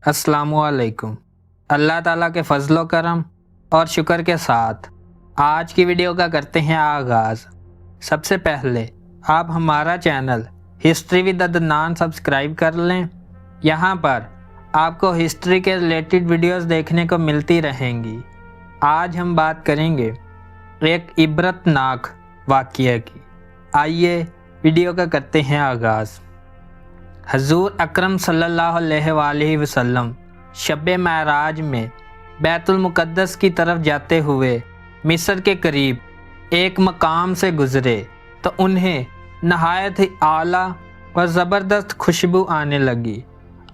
अस्सलाम वालेकुम। अल्लाह ताला के फजलो करम और शुक्र के साथ आज की वीडियो का करते हैं आगाज़। सबसे पहले आप हमारा channel history with Adnan subscribe कर लें। यहाँ पर आपको हिस्ट्री के रिलेटेड वीडियोस देखने को मिलती रहेंगी। आज हम बात करेंगे एक इबरतनाक वाक़या की। आइए वीडियो का करते हैं आगाज़। हजूर अकरम सल्लल्लाहु अलैहि वसल्लम शब-ए महराज में बैतुल मुक़द्दस की तरफ जाते हुए मिस्र के करीब एक मकाम से गुज़रे तो उन्हें नहायत ही आला और ज़बरदस्त खुशबू आने लगी।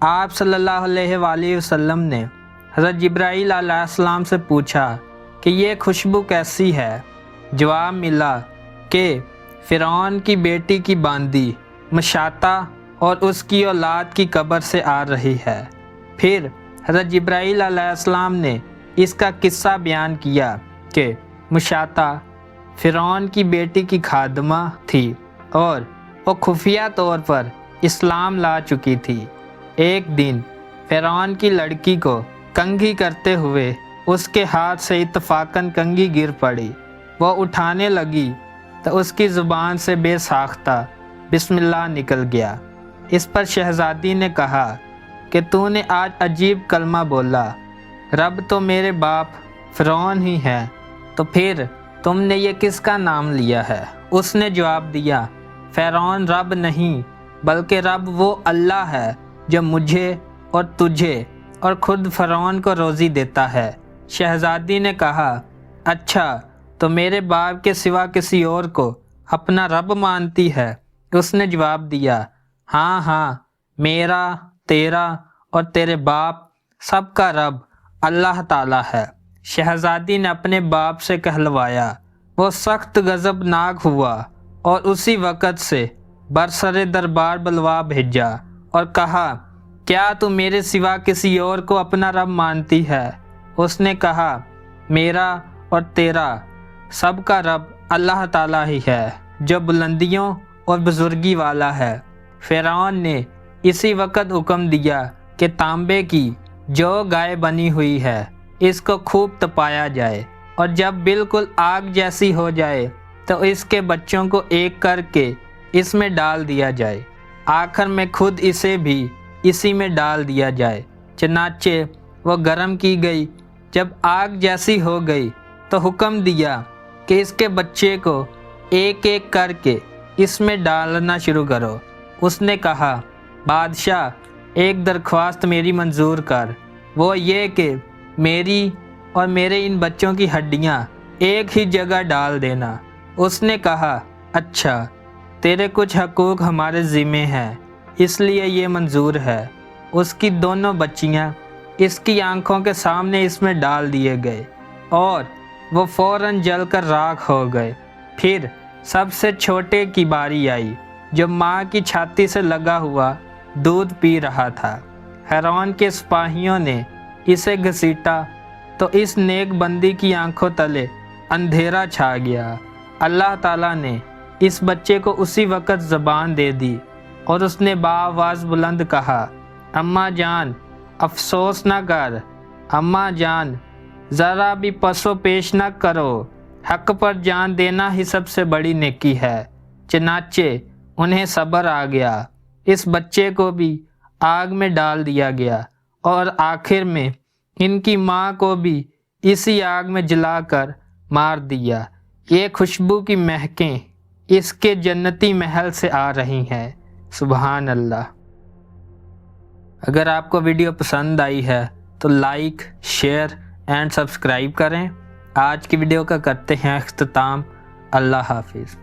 आप सल्लल्लाहु अलैहि वसल्लम ने हज़रत जिब्राईल अलैहिस्सलाम से पूछा कि ये खुशबू कैसी है। जवाब मिला कि फ़िरौन की बेटी की बांदी मशाता और उसकी औलाद की कब्र से आ रही है। फिर हज़रत जिब्राईल अलैहिस्सलाम ने इसका किस्सा बयान किया कि मशाता फ़िरौन की बेटी की खादमा थी और वो खुफिया तौर पर इस्लाम ला चुकी थी। एक दिन फ़िरौन की लड़की को कंघी करते हुए उसके हाथ से इत्तफ़ाक़न कंघी गिर पड़ी। वो उठाने लगी तो उसकी ज़ुबान से बेसाख्ता बिस्मिल्लाह निकल गया। इस पर शहज़ादी ने कहा कि तूने आज अजीब कलमा बोला, रब तो मेरे बाप फ़िरौन ही है, तो फिर तुमने ये किसका नाम लिया है। उसने जवाब दिया, फ़िरौन रब नहीं बल्कि रब वो अल्लाह है जो मुझे और तुझे और ख़ुद फ़िरौन को रोज़ी देता है। शहज़ादी ने कहा, अच्छा तो मेरे बाप के सिवा किसी और को अपना रब मानती है। उसने जवाब दिया, हाँ हाँ, मेरा, तेरा और तेरे बाप सबका रब अल्लाह ताला है। शहज़ादी ने अपने बाप से कहलवाया। वो सख्त गज़बनाक हुआ और उसी वक़्त से बरसरे दरबार बुलवा भेजा और कहा, क्या तू मेरे सिवा किसी और को अपना रब मानती है। उसने कहा, मेरा और तेरा सबका रब अल्लाह ताला ही है जो बुलंदियों और बुज़ुर्गी वाला है। फ़िरौन ने इसी वक्त हुक्म दिया कि तांबे की जो गाय बनी हुई है इसको खूब तपाया जाए और जब बिल्कुल आग जैसी हो जाए तो इसके बच्चों को एक करके इसमें डाल दिया जाए। आखिर में खुद इसे भी इसी में डाल दिया जाए। चनाचे वो गर्म की गई। जब आग जैसी हो गई तो हुक्म दिया कि इसके बच्चे को एक एक करके इसमें डालना शुरू करो। उसने कहा, बादशाह एक दरख्वास्त मेरी मंजूर कर, वो ये कि मेरी और मेरे इन बच्चों की हड्डियाँ एक ही जगह डाल देना। उसने कहा, अच्छा तेरे कुछ हकूक़ हमारे ज़िम्मे हैं इसलिए ये मंजूर है। उसकी दोनों बच्चियाँ इसकी आंखों के सामने इसमें डाल दिए गए और वो फ़ौरन जलकर राख हो गए। फिर सबसे छोटे की बारी आई जो माँ की छाती से लगा हुआ दूध पी रहा था। फ़िरौन के सिपाहियों ने इसे घसीटा तो इस नेक बंदी की आंखों तले अंधेरा छा गया। अल्लाह ताला ने इस बच्चे को उसी वक़्त ज़बान दे दी और उसने बाआवाज़ बुलंद कहा, अम्मा जान अफसोस न कर, अम्मा जान ज़रा भी पसो पेश न करो, हक़ पर जान देना ही सबसे बड़ी नेकी है। चनाचे उन्हें सब्र आ गया। इस बच्चे को भी आग में डाल दिया गया और आखिर में इनकी माँ को भी इसी आग में जलाकर मार दिया। ये खुशबू की महकें इसके जन्नती महल से आ रही हैं। सुभान अल्लाह। अगर आपको वीडियो पसंद आई है तो लाइक, शेयर एंड सब्सक्राइब करें। आज की वीडियो का करते हैं इख्तिताम। अल्लाह हाफिज़।